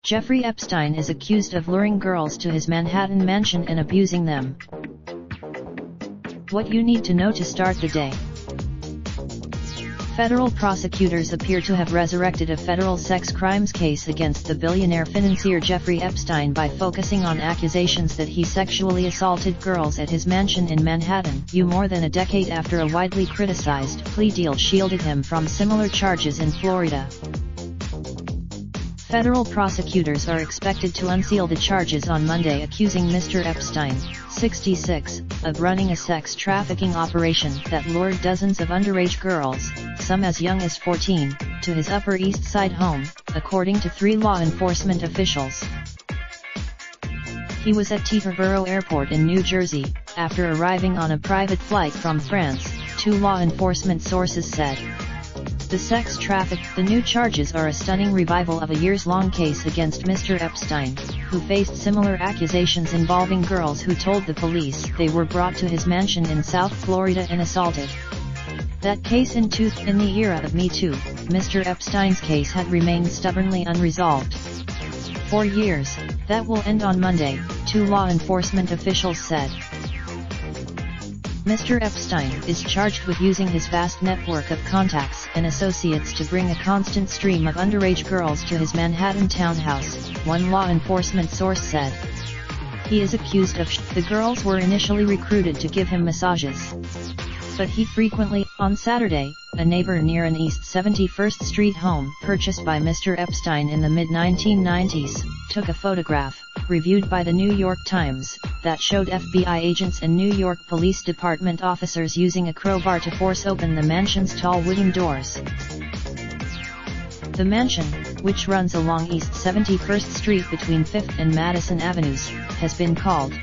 Jeffrey Epstein is accused of luring girls to his Manhattan mansion and abusing them. What you need to know to start the day. Federal prosecutors appear to have resurrected a federal sex crimes case against the billionaire financier Jeffrey Epstein by focusing on accusations that he sexually assaulted girls at his mansion in Manhattan, more than a decade after a widely criticized plea deal shielded him from similar charges in Florida. Federal prosecutors are expected to unseal the charges on Monday, accusing Mr. Epstein, 66, of running a sex trafficking operation that lured dozens of underage girls, some as young as 14, to his Upper East Side home, according to 3 law enforcement officials. He was at Teterboro Airport in New Jersey, after arriving on a private flight from France, 2 law enforcement sources said. The sex traffic. The new charges are a stunning revival of a years-long case against Mr. Epstein, who faced similar accusations involving girls who told the police they were brought to his mansion in South Florida and assaulted. That case in the era of Me Too, Mr. Epstein's case had remained stubbornly unresolved. For years. That will end on Monday, 2 law enforcement officials said. Mr. Epstein is charged with using his vast network of contacts and associates to bring a constant stream of underage girls to his Manhattan townhouse, 1 law enforcement source said. He is accused of the girls were initially recruited to give him massages. But he frequently, on Saturday, a neighbor near an East 71st Street home purchased by Mr. Epstein in the mid-1990s, took a photograph, reviewed by the New York Times, that showed FBI agents and New York Police Department officers using a crowbar to force open the mansion's tall wooden doors. The mansion, which runs along East 71st Street between 5th and Madison Avenues, has been called.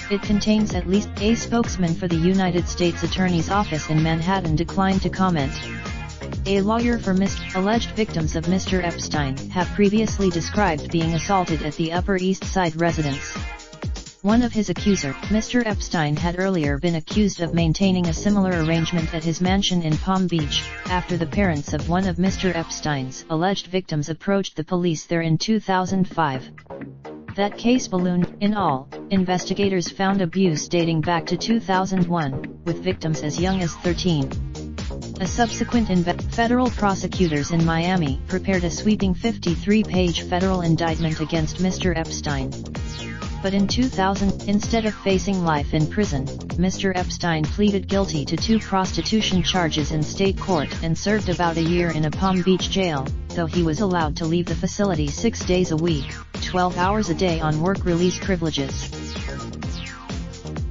It contains at least. A spokesman for the United States Attorney's Office in Manhattan declined to comment. A lawyer for alleged victims of Mr. Epstein have previously described being assaulted at the Upper East Side residence. One of his accusers, Mr. Epstein, had earlier been accused of maintaining a similar arrangement at his mansion in Palm Beach, after the parents of one of Mr. Epstein's alleged victims approached the police there in 2005. That case ballooned. In all, investigators found abuse dating back to 2001, with victims as young as 13. A subsequent federal prosecutors in Miami prepared a sweeping 53-page federal indictment against Mr. Epstein. But in 2000, instead of facing life in prison, Mr. Epstein pleaded guilty to 2 prostitution charges in state court and served about a year in a Palm Beach jail, though he was allowed to leave the facility 6 days a week, 12 hours a day on work release privileges.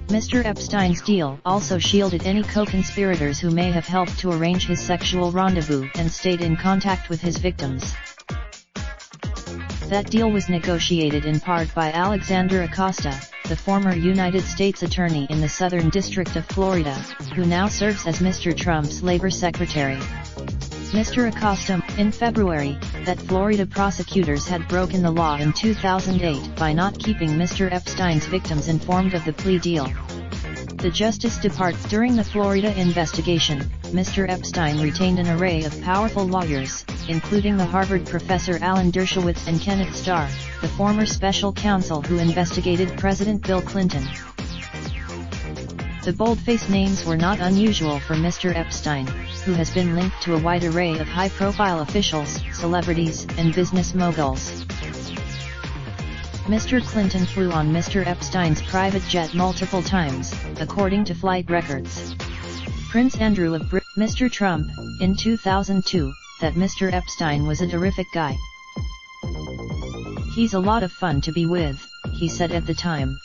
Mr. Epstein's deal also shielded any co-conspirators who may have helped to arrange his sexual rendezvous and stayed in contact with his victims. That deal was negotiated in part by Alexander Acosta, the former United States Attorney in the Southern District of Florida, who now serves as Mr. Trump's Labor Secretary. Mr. Acosta, in February, that Florida prosecutors had broken the law in 2008 by not keeping Mr. Epstein's victims informed of the plea deal. The Justice Department. During the Florida investigation, Mr. Epstein retained an array of powerful lawyers, including the Harvard professor Alan Dershowitz and Kenneth Starr, the former special counsel who investigated President Bill Clinton. The boldface names were not unusual for Mr. Epstein, who has been linked to a wide array of high-profile officials, celebrities, and business moguls. Mr. Clinton flew on Mr. Epstein's private jet multiple times, according to flight records. Prince Andrew of Britain, Mr. Trump, in 2002, that Mr. Epstein was a terrific guy. He's a lot of fun to be with, he said at the time.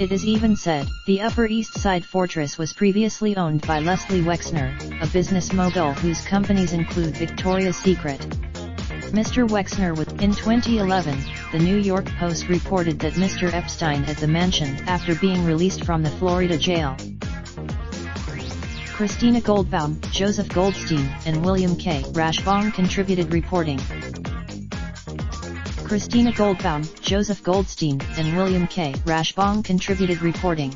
It is even said, the Upper East Side fortress was previously owned by Leslie Wexner, a business mogul whose companies include Victoria's Secret. Mr. Wexner was. In 2011, the New York Post reported that Mr. Epstein at the mansion after being released from the Florida jail. Christina Goldbaum, Joseph Goldstein, and William K. Rashbaum contributed reporting. Christina Goldbaum, Joseph Goldstein, and William K. Rashbaum contributed reporting.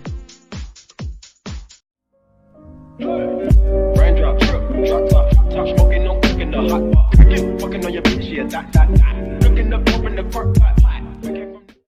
Raindrop, drop top, smoking, no cooking the hot pot. Fucking on your bitch, yeah, that. Looking up, open the park, pot.